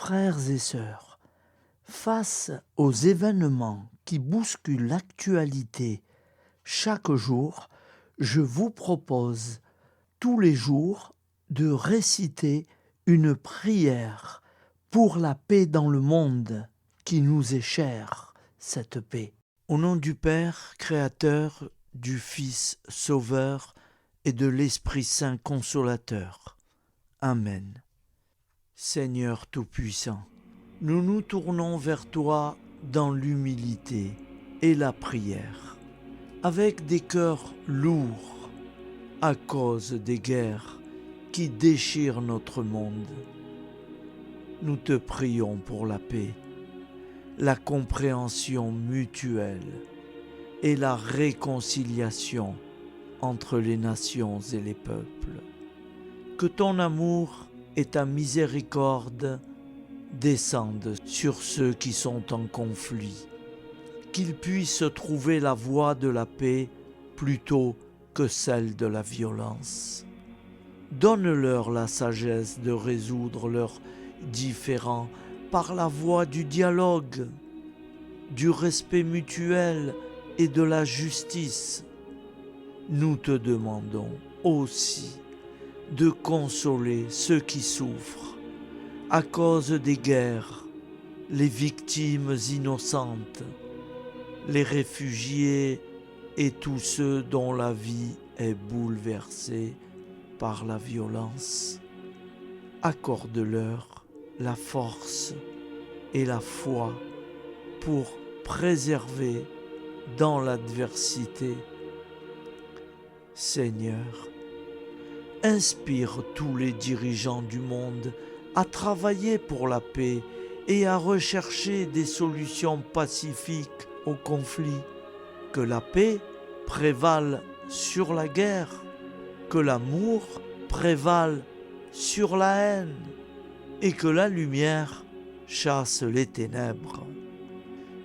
Frères et sœurs, face aux événements qui bousculent l'actualité chaque jour, je vous propose tous les jours de réciter une prière pour la paix dans le monde qui nous est chère, cette paix. Au nom du Père, Créateur, du Fils, Sauveur et de l'Esprit Saint Consolateur. Amen. Seigneur Tout-Puissant, nous nous tournons vers toi dans l'humilité et la prière, avec des cœurs lourds à cause des guerres qui déchirent notre monde. Nous te prions pour la paix, la compréhension mutuelle et la réconciliation entre les nations et les peuples. Que ton amour et ta miséricorde descendent sur ceux qui sont en conflit, qu'ils puissent trouver la voie de la paix plutôt que celle de la violence. Donne-leur la sagesse de résoudre leurs différends par la voie du dialogue, du respect mutuel et de la justice. Nous te demandons aussi de consoler ceux qui souffrent à cause des guerres, les victimes innocentes, les réfugiés et tous ceux dont la vie est bouleversée par la violence. Accorde-leur la force et la foi pour préserver dans l'adversité. Seigneur, inspire tous les dirigeants du monde à travailler pour la paix et à rechercher des solutions pacifiques aux conflits. Que la paix prévale sur la guerre, que l'amour prévale sur la haine et que la lumière chasse les ténèbres.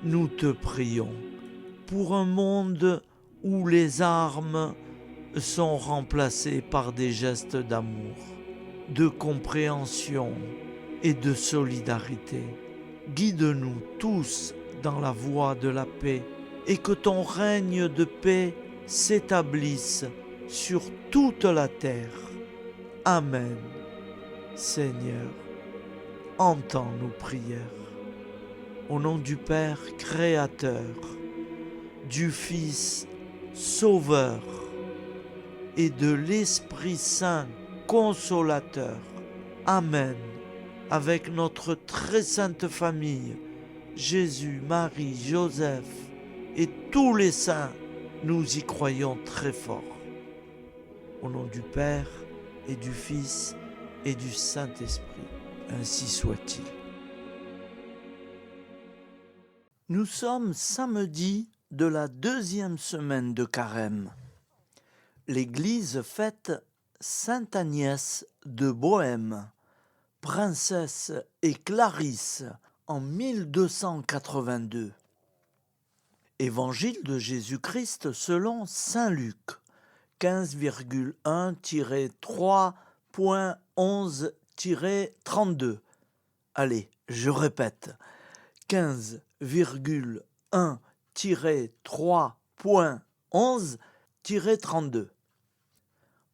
Nous te prions pour un monde où les armes sont remplacées par des gestes d'amour, de compréhension et de solidarité. Guide-nous tous dans la voie de la paix et que ton règne de paix s'établisse sur toute la terre. Amen. Seigneur, entends nos prières. Au nom du Père Créateur, du Fils Sauveur et de l'Esprit Saint Consolateur. Amen. Avec notre très sainte famille, Jésus, Marie, Joseph et tous les saints, nous y croyons très fort. Au nom du Père et du Fils et du Saint-Esprit, ainsi soit-il. Nous sommes samedi de la 2e semaine de Carême. L'Église fête Sainte Agnès de Bohême, princesse et Clarisse en 1282. Évangile de Jésus-Christ selon saint Luc, 15,1-3.11-32. Allez, je répète, 15,1-3.11-32.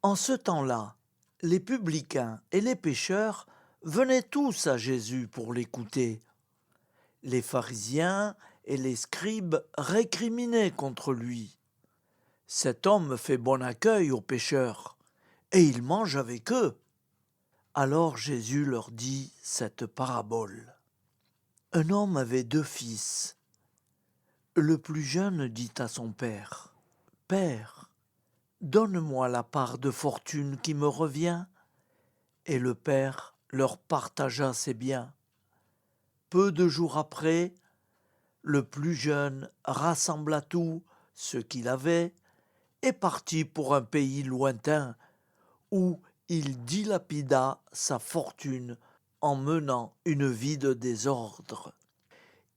En ce temps-là, les publicains et les pécheurs venaient tous à Jésus pour l'écouter. Les pharisiens et les scribes récriminaient contre lui. Cet homme fait bon accueil aux pécheurs, et il mange avec eux. Alors Jésus leur dit cette parabole. Un homme avait 2 fils. Le plus jeune dit à son père, « Père, donne-moi la part de fortune qui me revient. » Et le père leur partagea ses biens. Peu de jours après, le plus jeune rassembla tout ce qu'il avait et partit pour un pays lointain où il dilapida sa fortune en menant une vie de désordre.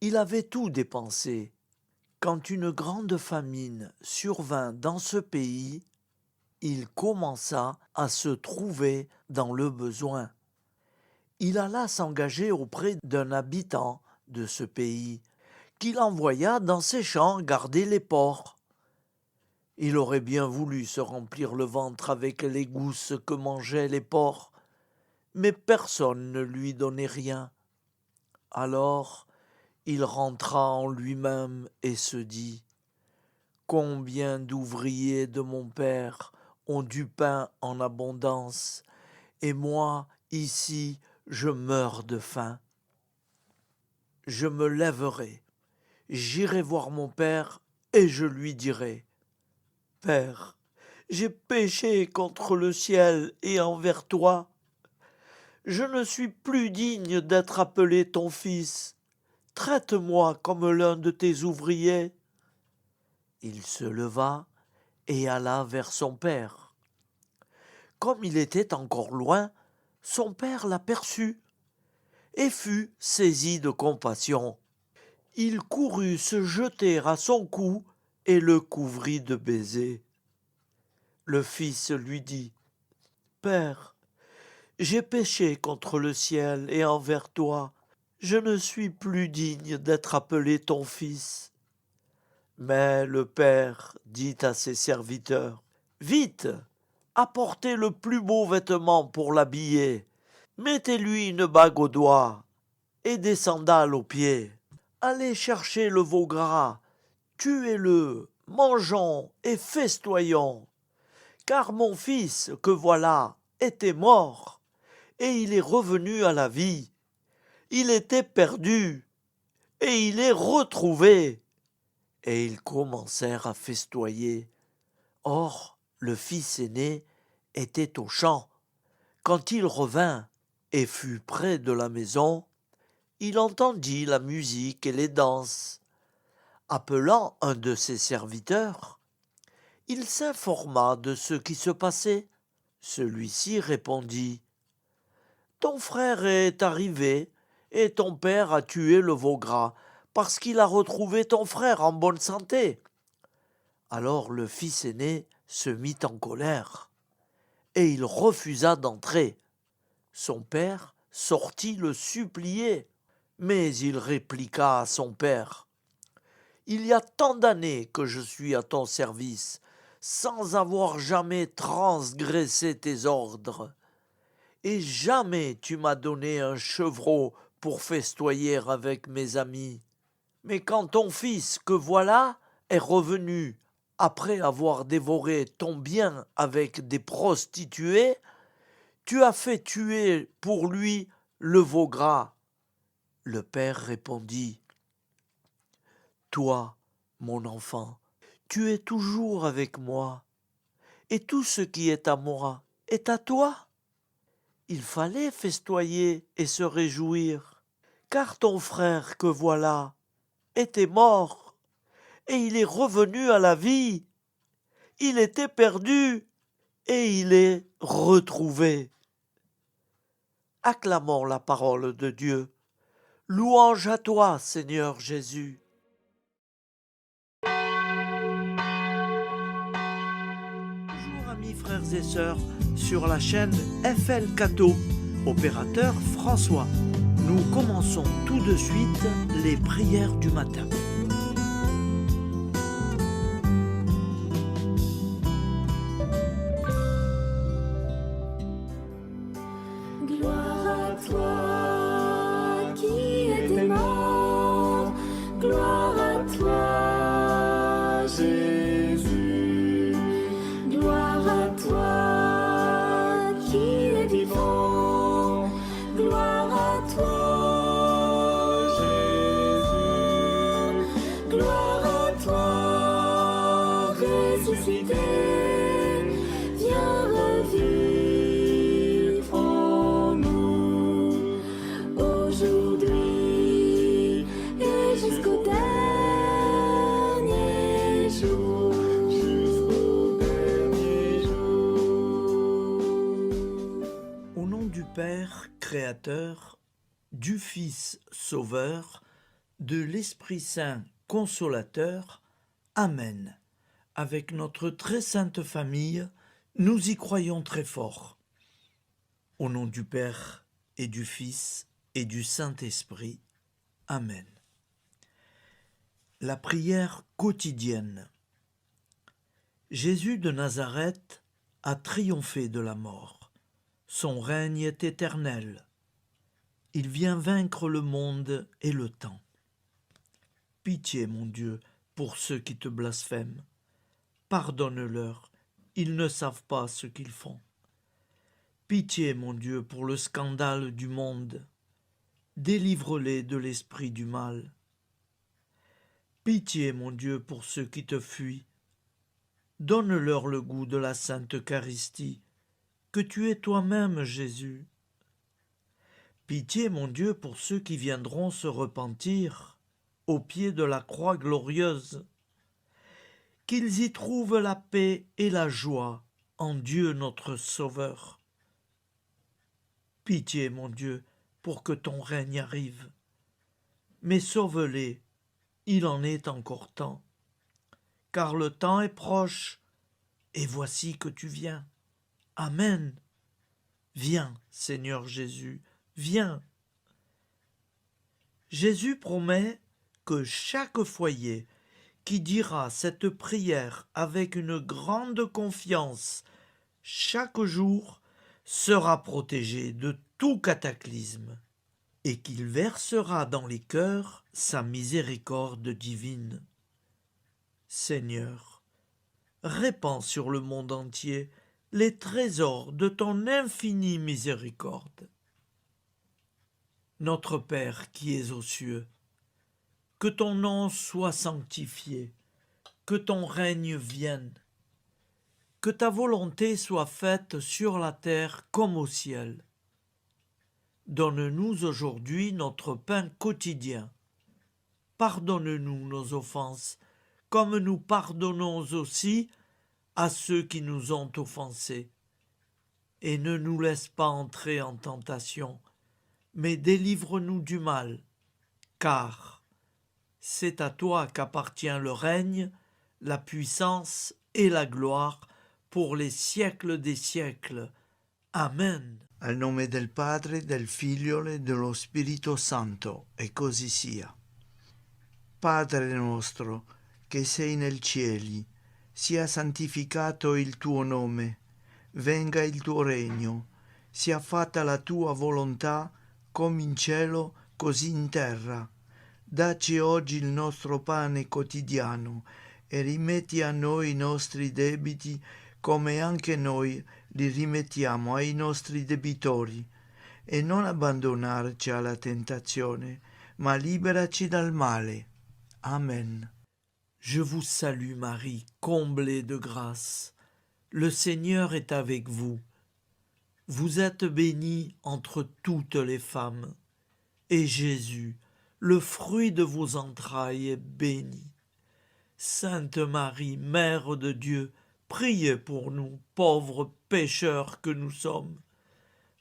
Il avait tout dépensé. Quand une grande famine survint dans ce pays, il commença à se trouver dans le besoin. il alla s'engager auprès d'un habitant de ce pays, qu'il envoya dans ses champs garder les porcs. Il aurait bien voulu se remplir le ventre avec les gousses que mangeaient les porcs, mais personne ne lui donnait rien. Alors il rentra en lui-même et se dit : combien d'ouvriers de mon père ont du pain en abondance, et moi, ici, je meurs de faim. Je me lèverai, j'irai voir mon père, et je lui dirai : Père, j'ai péché contre le ciel et envers toi. Je ne suis plus digne d'être appelé ton fils. Traite-moi comme l'un de tes ouvriers. Il se leva et alla vers son père. Comme il était encore loin, son père l'aperçut et fut saisi de compassion. Il courut se jeter à son cou et le couvrit de baisers. Le fils lui dit : Père, j'ai péché contre le ciel et envers toi. Je ne suis plus digne d'être appelé ton fils. Mais le père dit à ses serviteurs : Vite, apportez le plus beau vêtement pour l'habiller. Mettez-lui une bague au doigt et des sandales aux pieds. Allez chercher le veau gras, tuez-le, mangeons et festoyons. Car mon fils, que voilà, était mort, et il est revenu à la vie. Il était perdu, et il est retrouvé. Et ils commencèrent à festoyer. Or, le fils aîné était aux champs. Quand il revint et fut près de la maison, il entendit la musique et les danses. Appelant un de ses serviteurs, il s'informa de ce qui se passait. Celui-ci répondit : Ton frère est arrivé et ton père a tué le veau gras parce qu'il a retrouvé ton frère en bonne santé. Alors le fils aîné se mit en colère et il refusa d'entrer. Son père sortit le supplier, mais il répliqua à son père : Il y a tant d'années que je suis à ton service, sans avoir jamais transgressé tes ordres. Et jamais tu m'as donné un chevreau pour festoyer avec mes amis. Mais quand ton fils, que voilà, est revenu, après avoir dévoré ton bien avec des prostituées, tu as fait tuer pour lui le veau gras. Le père répondit : Toi, mon enfant, tu es toujours avec moi, et tout ce qui est à moi est à toi. Il fallait festoyer et se réjouir, car ton frère que voilà était mort, et il est revenu à la vie. Il était perdu, et il est retrouvé. Acclamons la parole de Dieu. Louange à toi, Seigneur Jésus. Bonjour amis frères et sœurs sur la chaîne FL Cato, opérateur François. Nous commençons tout de suite les prières du matin. Gloire à toi qui étais mort, gloire à toi Jésus, gloire à toi qui es vivant, gloire à toi Jésus, gloire à toi ressuscité, viens revivre en nous aujourd'hui et jusqu'au dernier jour, jusqu'au dernier jour. Au nom du Père créateur, du Fils sauveur, de l'Esprit Saint consolateur. Amen. Avec notre très sainte famille, nous y croyons très fort. Au nom du Père et du Fils et du Saint-Esprit. Amen. La prière quotidienne. Jésus de Nazareth a triomphé de la mort. Son règne est éternel. Il vient vaincre le monde et le temps. Pitié, mon Dieu, pour ceux qui te blasphèment. Pardonne-leur, ils ne savent pas ce qu'ils font. Pitié, mon Dieu, pour le scandale du monde. Délivre-les de l'esprit du mal. Pitié, mon Dieu, pour ceux qui te fuient. Donne-leur le goût de la Sainte Eucharistie, que tu es toi-même, Jésus. Pitié, mon Dieu, pour ceux qui viendront se repentir au pied de la croix glorieuse, qu'ils y trouvent la paix et la joie en Dieu notre Sauveur. Pitié, mon Dieu, pour que ton règne arrive. Mais sauve-les, il en est encore temps, car le temps est proche, et voici que tu viens. Amen. Viens, Seigneur Jésus, viens. Jésus promet que chaque foyer qui dira cette prière avec une grande confiance chaque jour sera protégé de tout cataclysme et qu'il versera dans les cœurs sa miséricorde divine. Seigneur, répands sur le monde entier les trésors de ton infinie miséricorde. Notre Père qui es aux cieux, que ton nom soit sanctifié, que ton règne vienne, que ta volonté soit faite sur la terre comme au ciel. Donne-nous aujourd'hui notre pain quotidien. Pardonne-nous nos offenses, comme nous pardonnons aussi à ceux qui nous ont offensés. Et ne nous laisse pas entrer en tentation, mais délivre-nous du mal, car c'est à toi qu'appartient le règne, la puissance et la gloire pour les siècles des siècles. Amen. Al nome del Padre, del Figlio e dello Spirito Santo, e così sia. Padre nostro, che sei nel cieli, sia santificato il tuo nome, venga il tuo regno, sia fatta la tua volontà, come in cielo, così in terra. Dacci oggi il nostro pane quotidiano e rimetti a noi i nostri debiti, come anche noi li rimettiamo ai nostri debitori, e non abbandonarci alla tentazione, ma liberaci dal male. Amen. Je vous salue Marie, comblée de grâce. Le Seigneur est avec vous. Vous êtes bénie entre toutes les femmes, et Jésus, le fruit de vos entrailles, est béni. Sainte Marie, Mère de Dieu, priez pour nous, pauvres pécheurs que nous sommes,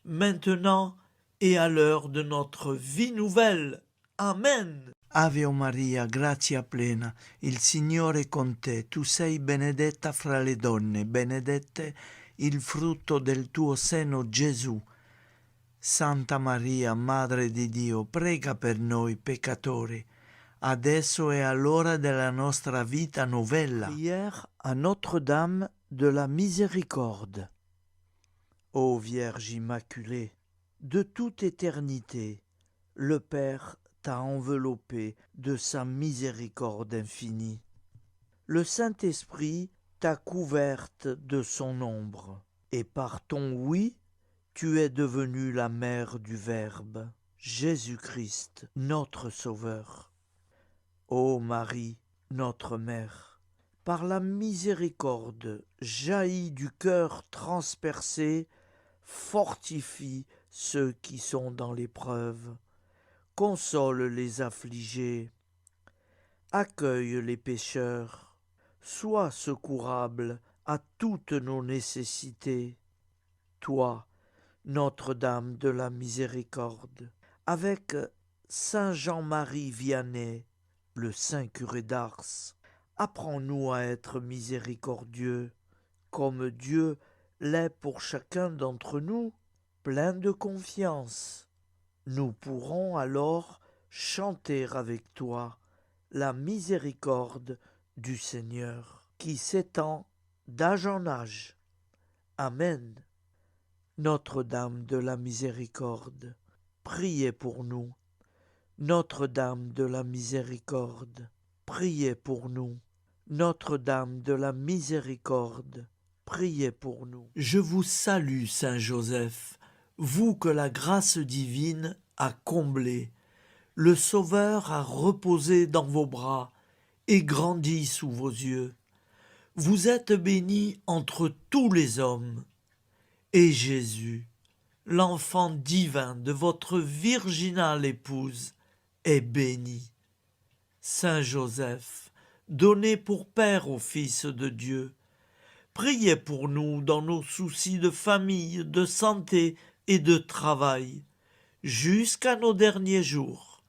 maintenant et à l'heure de notre vie nouvelle. Amen. Ave Maria, grazia plena, il Signore è con te, tu sei benedetta fra le donne, benedetto il frutto del tuo seno, Gesù. Santa Maria, Madre di Dio, prega per noi peccatori, adesso e all'ora della nostra vita novella. Prière à Notre-Dame de la Miséricorde. Ô Vierge Immaculée, de toute éternité, le Père t'a enveloppé de sa miséricorde infinie. Le Saint-Esprit t'a couverte de son ombre, et par ton oui, tu es devenue la mère du Verbe, Jésus-Christ, notre Sauveur. Ô Marie, notre Mère, par la miséricorde jaillie du cœur transpercé, fortifie ceux qui sont dans l'épreuve, console les affligés, accueille les pécheurs, sois secourable à toutes nos nécessités. Toi, Notre-Dame de la Miséricorde, avec Saint Jean-Marie Vianney, le Saint curé d'Ars, apprends-nous à être miséricordieux, comme Dieu l'est pour chacun d'entre nous. plein de confiance. Nous pourrons alors chanter avec toi la miséricorde du Seigneur qui s'étend d'âge en âge. Amen. Notre-Dame de la Miséricorde, priez pour nous. Notre-Dame de la Miséricorde, priez pour nous. Notre-Dame de la Miséricorde, priez pour nous. Je vous salue, Saint Joseph, vous que la grâce divine a comblé. Le Sauveur a reposé dans vos bras et grandi sous vos yeux. Vous êtes bénie entre tous les hommes. Et Jésus, l'enfant divin de votre virginale épouse, est béni. Saint Joseph, donné pour Père au Fils de Dieu, priez pour nous dans nos soucis de famille, de santé et de travail, jusqu'à nos derniers jours,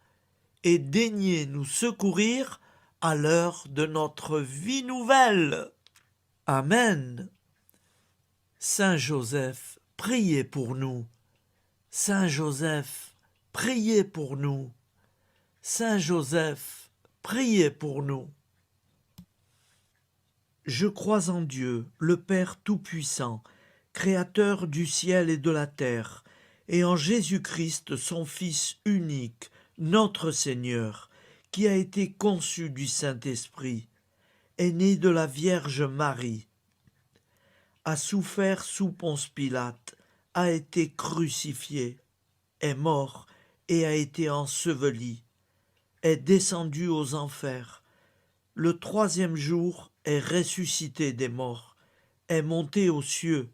et daignez nous secourir à l'heure de notre vie nouvelle. Amen. Saint Joseph, priez pour nous. Saint Joseph, priez pour nous. Saint Joseph, priez pour nous. Je crois en Dieu, le Père Tout-Puissant, Créateur du ciel et de la terre, et en Jésus-Christ, son Fils unique, notre Seigneur, qui a été conçu du Saint-Esprit, est né de la Vierge Marie, a souffert sous Ponce Pilate, a été crucifié, est mort et a été enseveli, est descendu aux enfers, le troisième jour est ressuscité des morts, est monté aux cieux,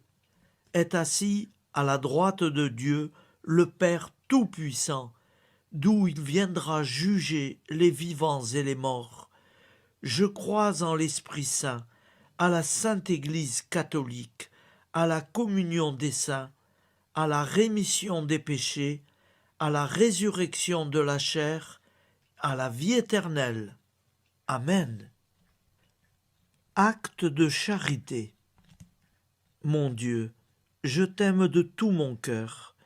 est assis à la droite de Dieu, le Père Tout-Puissant, d'où il viendra juger les vivants et les morts. Je crois en l'Esprit Saint, à la Sainte Église catholique, à la communion des saints, à la rémission des péchés, à la résurrection de la chair, à la vie éternelle. Amen. Acte de charité. Mon Dieu, je t'aime de tout mon cœur,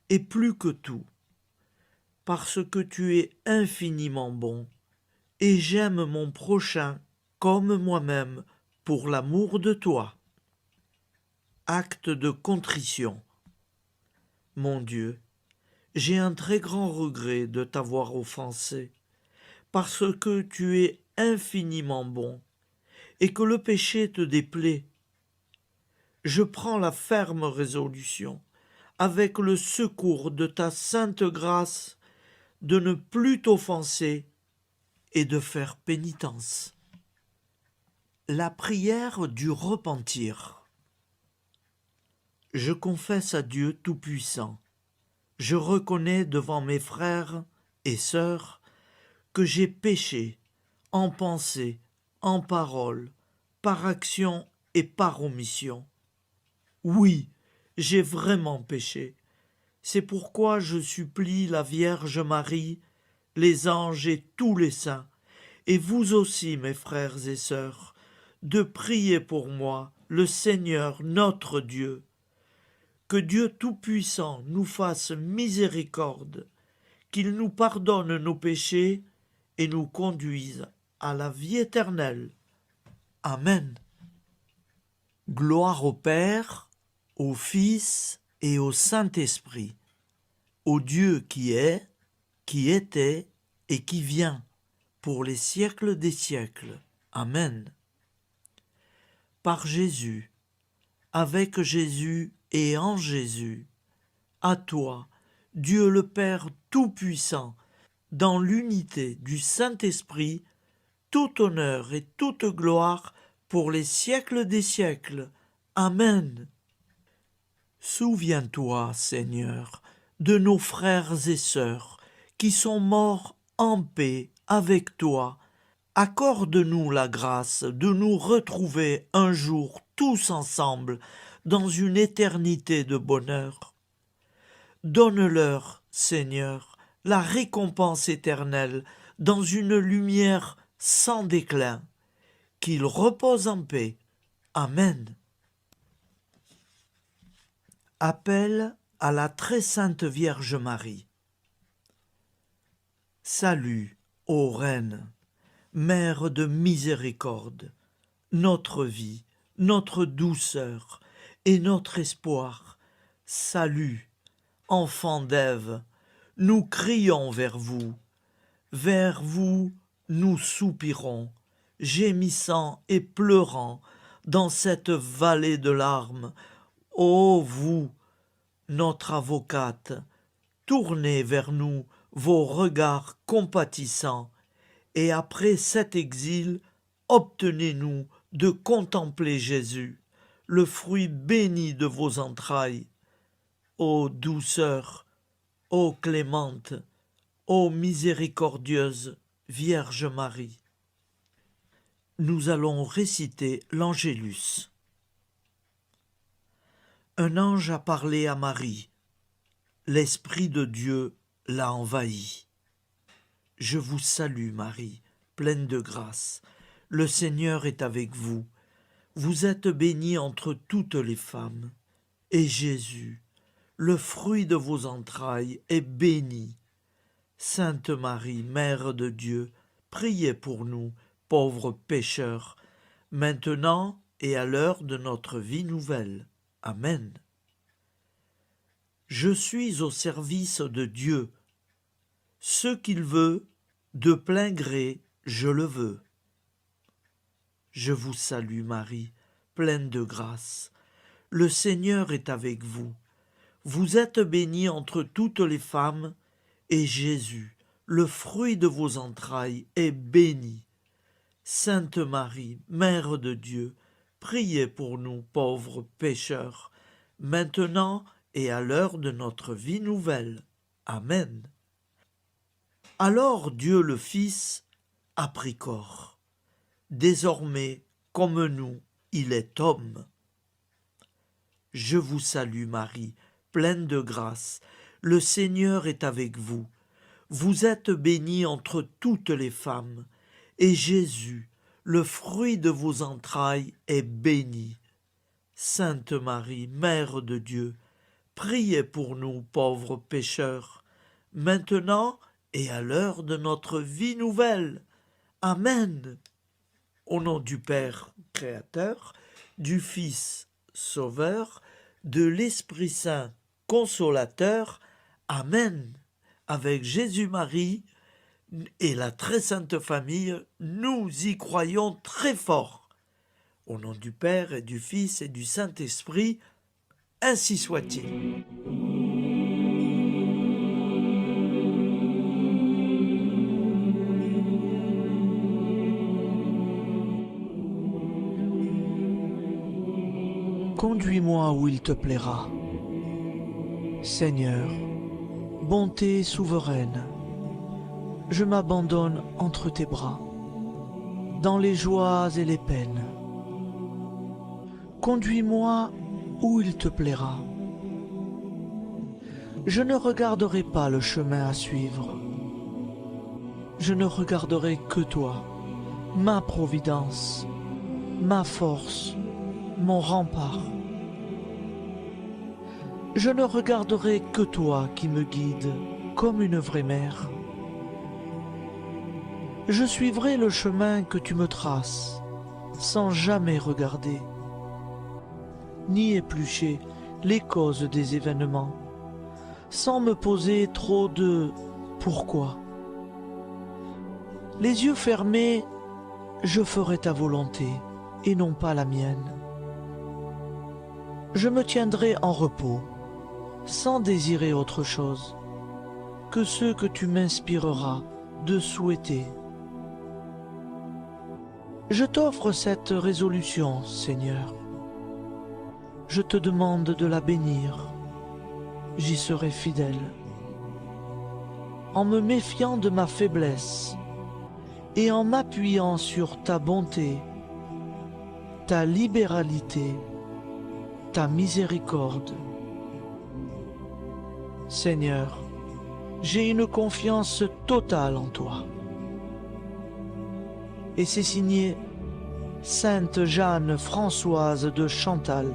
et plus que tout, parce que tu es infiniment bon, et j'aime mon prochain comme moi-même pour l'amour de toi. Acte de contrition. Mon Dieu, j'ai un très grand regret de t'avoir offensé, parce que tu es infiniment bon, et que le péché te déplaît. Je prends la ferme résolution, avec le secours de ta sainte grâce, de ne plus t'offenser et de faire pénitence. La prière du repentir. Je confesse à Dieu Tout-Puissant, je reconnais devant mes frères et sœurs que j'ai péché en pensée, en parole, par action et par omission. Oui, j'ai vraiment péché. C'est pourquoi je supplie la Vierge Marie, les anges et tous les saints, et vous aussi, mes frères et sœurs, de prier pour moi, le Seigneur notre Dieu. Que Dieu Tout-Puissant nous fasse miséricorde, qu'il nous pardonne nos péchés et nous conduise à la vie éternelle. Amen. Gloire au Père, au Fils et au Saint-Esprit, au Dieu qui est, qui était et qui vient, pour les siècles des siècles. Amen. Par Jésus, avec Jésus et en Jésus, à toi, Dieu le Père Tout-Puissant, dans l'unité du Saint-Esprit, tout honneur et toute gloire pour les siècles des siècles. Amen. Souviens-toi, Seigneur, de nos frères et sœurs qui sont morts en paix avec toi. Accorde-nous la grâce de nous retrouver un jour tous ensemble dans une éternité de bonheur. Donne-leur, Seigneur, la récompense éternelle dans une lumière sans déclin. Qu'ils reposent en paix. Amen. Appel à la très sainte Vierge Marie. Salut, ô Reine, Mère de miséricorde, notre vie, notre douceur et notre espoir. Salut, enfant d'Ève, nous crions vers vous nous soupirons, gémissant et pleurant dans cette vallée de larmes. Ô vous, notre avocate, tournez vers nous vos regards compatissants, et après cet exil, obtenez-nous de contempler Jésus, le fruit béni de vos entrailles. Ô douceur, ô clémente, ô miséricordieuse Vierge Marie. Nous allons réciter l'Angélus. Un ange a parlé à Marie. L'Esprit de Dieu l'a envahie. Je vous salue Marie, pleine de grâce. Le Seigneur est avec vous. Vous êtes bénie entre toutes les femmes. Et Jésus, le fruit de vos entrailles, est béni. Sainte Marie, Mère de Dieu, priez pour nous, pauvres pécheurs, maintenant et à l'heure de notre vie nouvelle. Amen. Je suis au service de Dieu. Ce qu'il veut, de plein gré, je le veux. Je vous salue Marie, pleine de grâce. Le Seigneur est avec vous. Vous êtes bénie entre toutes les femmes, et Jésus, le fruit de vos entrailles, est béni. Sainte Marie, Mère de Dieu, priez pour nous pauvres pécheurs, maintenant et à l'heure de notre vie nouvelle. Amen. Alors Dieu le Fils a pris corps. Désormais, comme nous, il est homme. Je vous salue Marie, pleine de grâce. Le Seigneur est avec vous. Vous êtes bénie entre toutes les femmes, et Jésus, le fruit de vos entrailles, est béni. Sainte Marie, Mère de Dieu, priez pour nous pauvres pécheurs, maintenant et à l'heure de notre vie nouvelle. Amen. Au nom du Père Créateur, du Fils Sauveur, de l'Esprit Saint Consolateur. Amen. Avec Jésus-Marie et la très sainte famille, nous y croyons très fort. Au nom du Père et du Fils et du Saint-Esprit, ainsi soit-il. Conduis-moi où il te plaira. Seigneur, bonté souveraine, je m'abandonne entre tes bras, dans les joies et les peines. Conduis-moi où il te plaira. Je ne regarderai pas le chemin à suivre. Je ne regarderai que toi, ma providence, ma force, mon rempart. Je ne regarderai que toi qui me guides comme une vraie mère. Je suivrai le chemin que tu me traces, sans jamais regarder, ni éplucher les causes des événements, sans me poser trop de « pourquoi ». Les yeux fermés, je ferai ta volonté et non pas la mienne. Je me tiendrai en repos, sans désirer autre chose que ce que tu m'inspireras de souhaiter. Je t'offre cette résolution, Seigneur. Je te demande de la bénir. J'y serai fidèle. En me méfiant de ma faiblesse et en m'appuyant sur ta bonté, ta libéralité, ta miséricorde. Seigneur, j'ai une confiance totale en toi. Et c'est signé Sainte Jeanne Françoise de Chantal,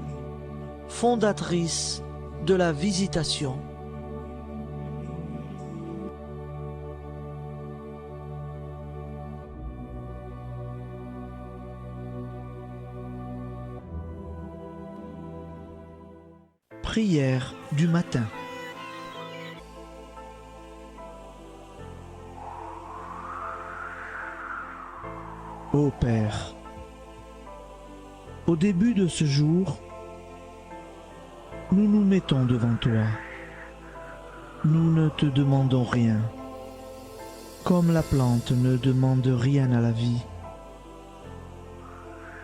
fondatrice de la Visitation. Prière du matin. Ô Père, au début de ce jour, nous nous mettons devant toi. Nous ne te demandons rien, comme la plante ne demande rien à la vie.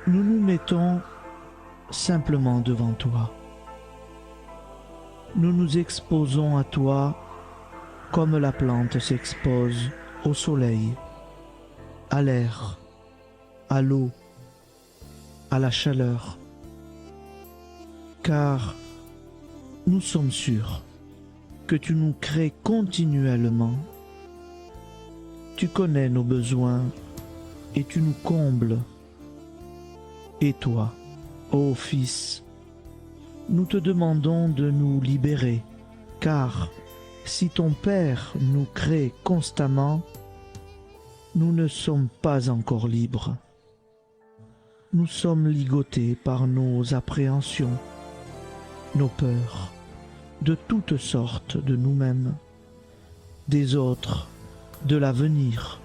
Nous nous mettons simplement devant toi. Nous nous exposons à toi comme la plante s'expose au soleil, à l'air, à l'eau, à la chaleur. Car nous sommes sûrs que tu nous crées continuellement. Tu connais nos besoins et tu nous combles. Et toi, ô Fils, nous te demandons de nous libérer, car si ton Père nous crée constamment, nous ne sommes pas encore libres. Nous sommes ligotés par nos appréhensions, nos peurs, de toutes sortes de nous-mêmes, des autres, de l'avenir.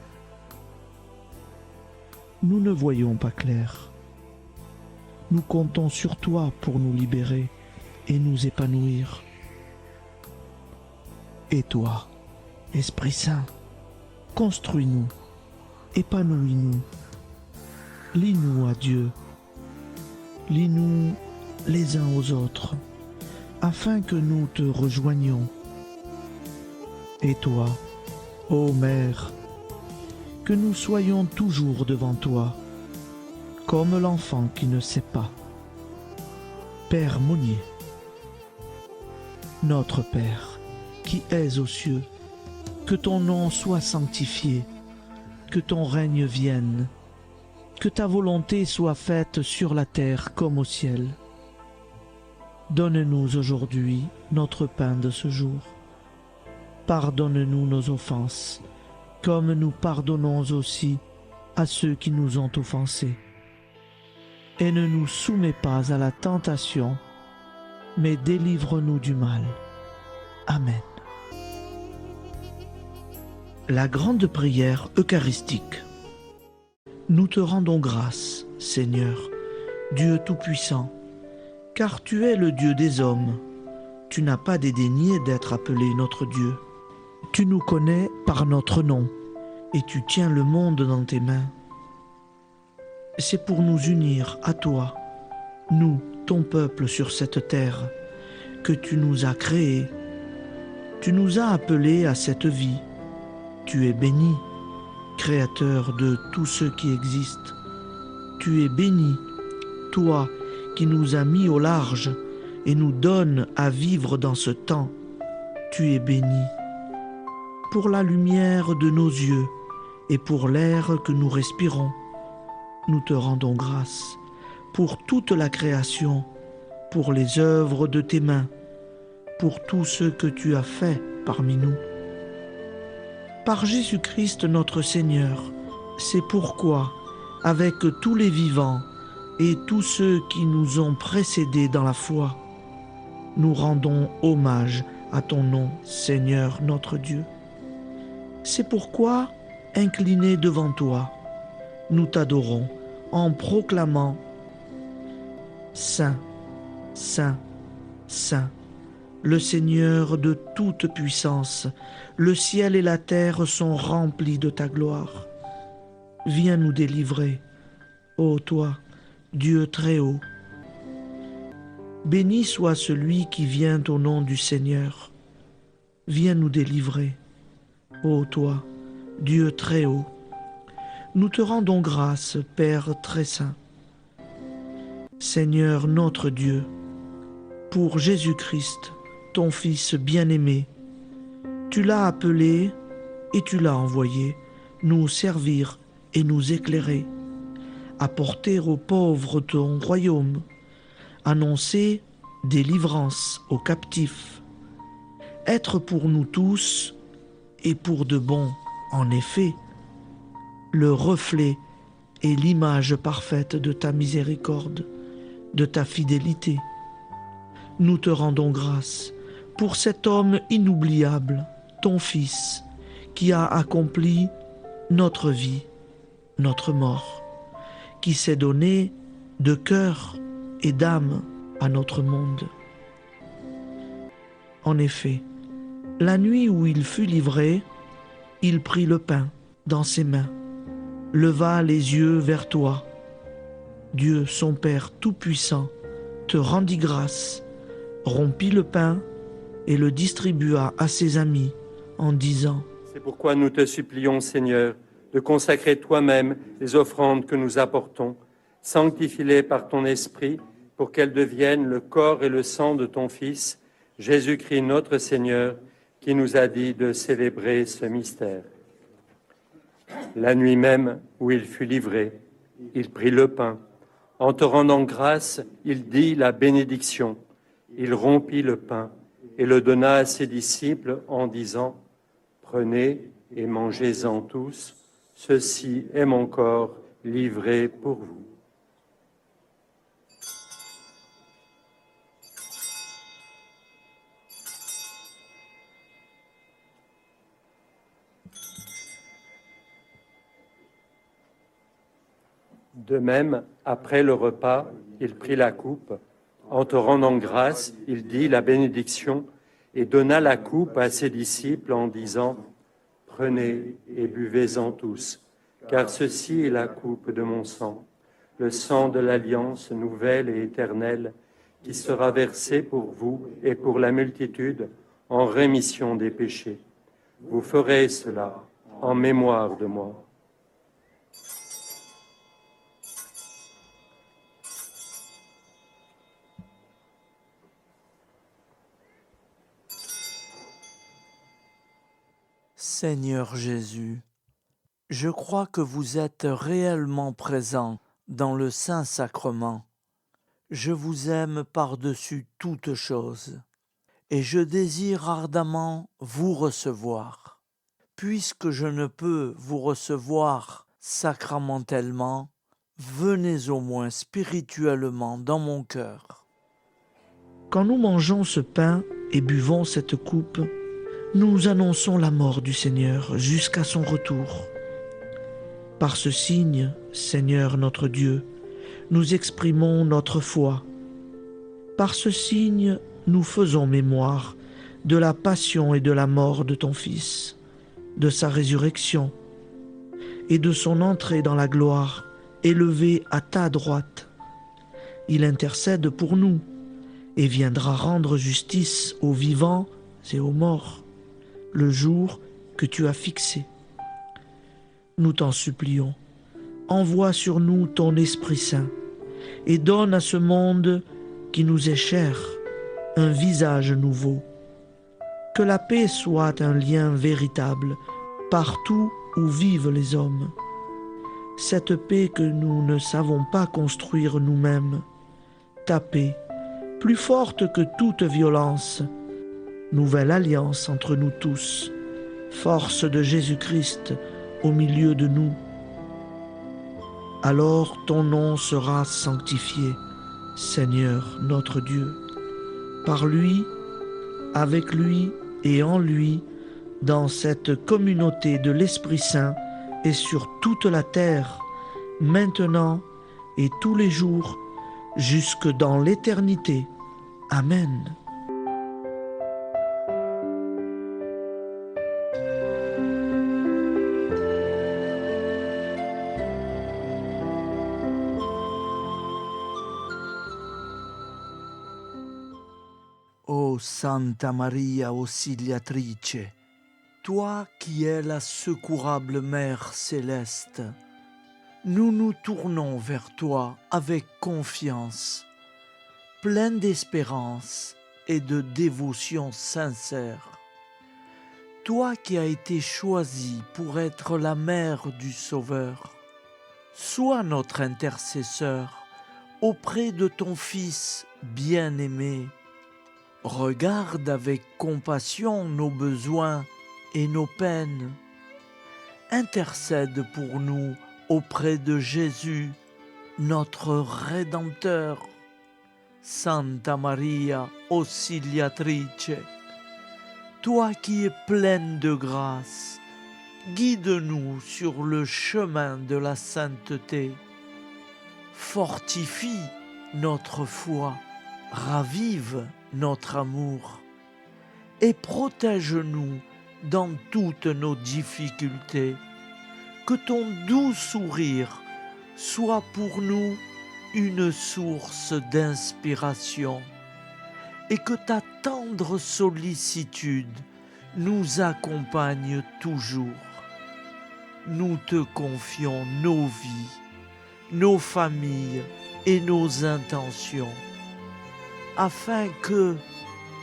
Nous ne voyons pas clair. Nous comptons sur toi pour nous libérer et nous épanouir. Et toi, Esprit Saint, construis-nous, épanouis-nous, lie-nous à Dieu, lie-nous les uns aux autres, afin que nous te rejoignions. Et toi, ô Mère, que nous soyons toujours devant toi, comme l'enfant qui ne sait pas. Père Monnier, notre Père, qui es aux cieux, que ton nom soit sanctifié, que ton règne vienne, que ta volonté soit faite sur la terre comme au ciel. Donne-nous aujourd'hui notre pain de ce jour. Pardonne-nous nos offenses, comme nous pardonnons aussi à ceux qui nous ont offensés. Et ne nous soumets pas à la tentation, mais délivre-nous du mal. Amen. La grande prière eucharistique. Nous te rendons grâce, Seigneur, Dieu Tout-Puissant, car tu es le Dieu des hommes. Tu n'as pas dédaigné d'être appelé notre Dieu. Tu nous connais par notre nom, et tu tiens le monde dans tes mains. C'est pour nous unir à toi, nous, ton peuple sur cette terre, que tu nous as créés. Tu nous as appelés à cette vie. Tu es béni, Créateur de tout ce qui existe. Tu es béni, toi qui nous as mis au large et nous donnes à vivre dans ce temps. Tu es béni. Pour la lumière de nos yeux et pour l'air que nous respirons, nous te rendons grâce. Pour toute la création, pour les œuvres de tes mains, pour tout ce que tu as fait parmi nous. Par Jésus-Christ notre Seigneur, c'est pourquoi, avec tous les vivants et tous ceux qui nous ont précédés dans la foi, nous rendons hommage à ton nom, Seigneur notre Dieu. C'est pourquoi, inclinés devant toi, nous t'adorons en proclamant « Saint, Saint, Saint ». Le Seigneur de toute puissance, le ciel et la terre sont remplis de ta gloire. Viens nous délivrer, ô toi, Dieu très haut. Béni soit celui qui vient au nom du Seigneur. Viens nous délivrer, ô toi, Dieu très haut. Nous te rendons grâce, Père très saint. Seigneur notre Dieu, pour Jésus-Christ, ton Fils bien-aimé, tu l'as appelé et tu l'as envoyé nous servir et nous éclairer, apporter aux pauvres ton royaume, annoncer délivrance aux captifs, être pour nous tous, et pour de bon, en effet, le reflet et l'image parfaite de ta miséricorde, de ta fidélité. Nous te rendons grâce pour cet homme inoubliable, ton Fils, qui a accompli notre vie, notre mort, qui s'est donné de cœur et d'âme à notre monde. En effet, la nuit où il fut livré, il prit le pain dans ses mains, leva les yeux vers toi. Dieu, son Père Tout-Puissant, te rendit grâce, rompit le pain et le distribua à ses amis en disant : C'est pourquoi nous te supplions, Seigneur, de consacrer toi-même les offrandes que nous apportons. Sanctifie-les par ton Esprit pour qu'elles deviennent le corps et le sang de ton Fils, Jésus-Christ notre Seigneur, qui nous a dit de célébrer ce mystère. La nuit même où il fut livré, il prit le pain. En te rendant grâce, il dit la bénédiction. Il rompit le pain et le donna à ses disciples en disant : Prenez et mangez-en tous, ceci est mon corps livré pour vous. De même, après le repas, il prit la coupe. En te rendant grâce, il dit la bénédiction et donna la coupe à ses disciples en disant : Prenez et buvez-en tous, car ceci est la coupe de mon sang, le sang de l'alliance nouvelle et éternelle, qui sera versé pour vous et pour la multitude en rémission des péchés. Vous ferez cela en mémoire de moi. Seigneur Jésus, je crois que vous êtes réellement présent dans le Saint-Sacrement. Je vous aime par-dessus toute chose et je désire ardemment vous recevoir. Puisque je ne peux vous recevoir sacramentellement, venez au moins spirituellement dans mon cœur. Quand nous mangeons ce pain et buvons cette coupe, nous annonçons la mort du Seigneur jusqu'à son retour. Par ce signe, Seigneur notre Dieu, nous exprimons notre foi. Par ce signe, nous faisons mémoire de la passion et de la mort de ton Fils, de sa résurrection et de son entrée dans la gloire, élevé à ta droite. Il intercède pour nous et viendra rendre justice aux vivants et aux morts, le jour que tu as fixé. Nous t'en supplions, envoie sur nous ton Esprit Saint et donne à ce monde qui nous est cher un visage nouveau. Que la paix soit un lien véritable partout où vivent les hommes. Cette paix que nous ne savons pas construire nous-mêmes. Ta paix, plus forte que toute violence. Nouvelle alliance entre nous tous. Force de Jésus-Christ au milieu de nous. Alors ton nom sera sanctifié, Seigneur notre Dieu. Par lui, avec lui et en lui, dans cette communauté de l'Esprit Saint et sur toute la terre, maintenant et tous les jours, jusque dans l'éternité. Amen. Ô Santa Maria Auxiliatrice, toi qui es la secourable Mère céleste, nous nous tournons vers toi avec confiance, plein d'espérance et de dévotion sincère. Toi qui as été choisie pour être la mère du Sauveur, sois notre intercesseur auprès de ton Fils bien-aimé, regarde avec compassion nos besoins et nos peines. Intercède pour nous auprès de Jésus, notre Rédempteur. Santa Maria Auxiliatrice, toi qui es pleine de grâce, guide-nous sur le chemin de la sainteté. Fortifie notre foi, ravive notre amour et protège-nous dans toutes nos difficultés. Que ton doux sourire soit pour nous une source d'inspiration et que ta tendre sollicitude nous accompagne toujours. Nous te confions nos vies, nos familles et nos intentions, afin que,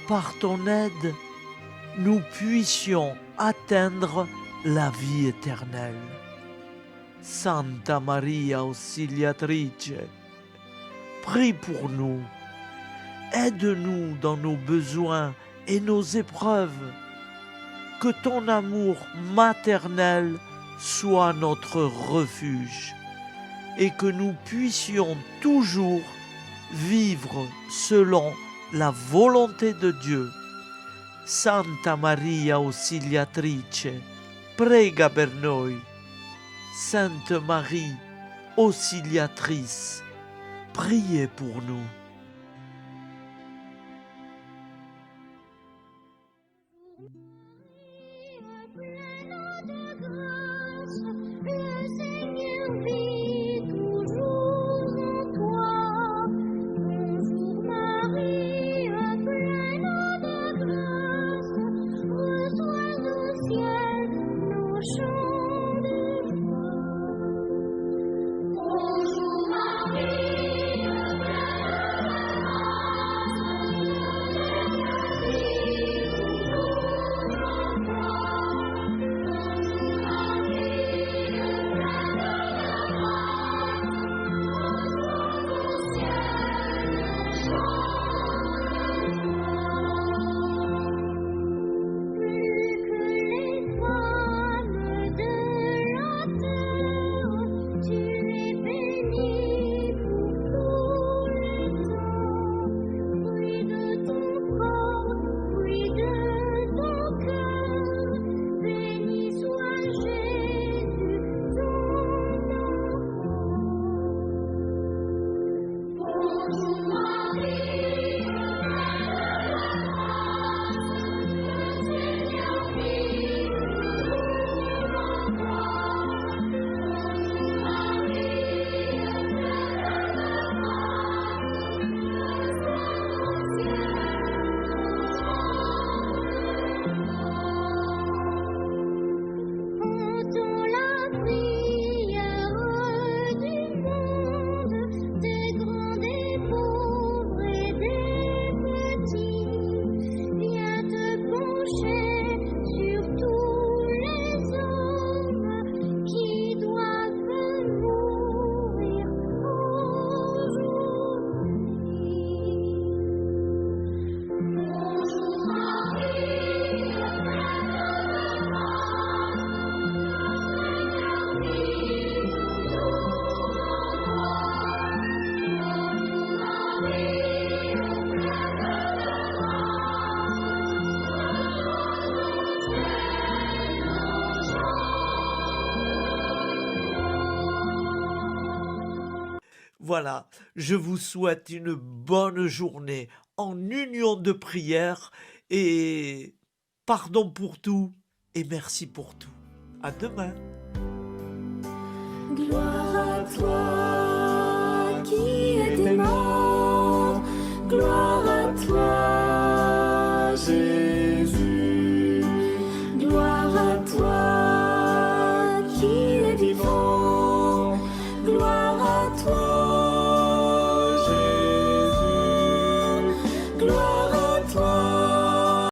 par ton aide, nous puissions atteindre la vie éternelle. Santa Maria Auxiliatrice, prie pour nous, aide-nous dans nos besoins et nos épreuves, que ton amour maternel soit notre refuge et que nous puissions toujours vivre selon la volonté de Dieu. Santa Maria Auxiliatrice, prega per noi. Sainte Marie, Auxiliatrice, priez pour nous. Le Seigneur vit toujours en toi. Bonjour Marie, pleine de grâce, reçois au ciel nos chants de joie. Bonjour Marie, pleine de grâce, le Seigneur vit toujours en toi. Voilà, je vous souhaite une bonne journée en union de prière et pardon pour tout et merci pour tout. À demain. Gloire à toi.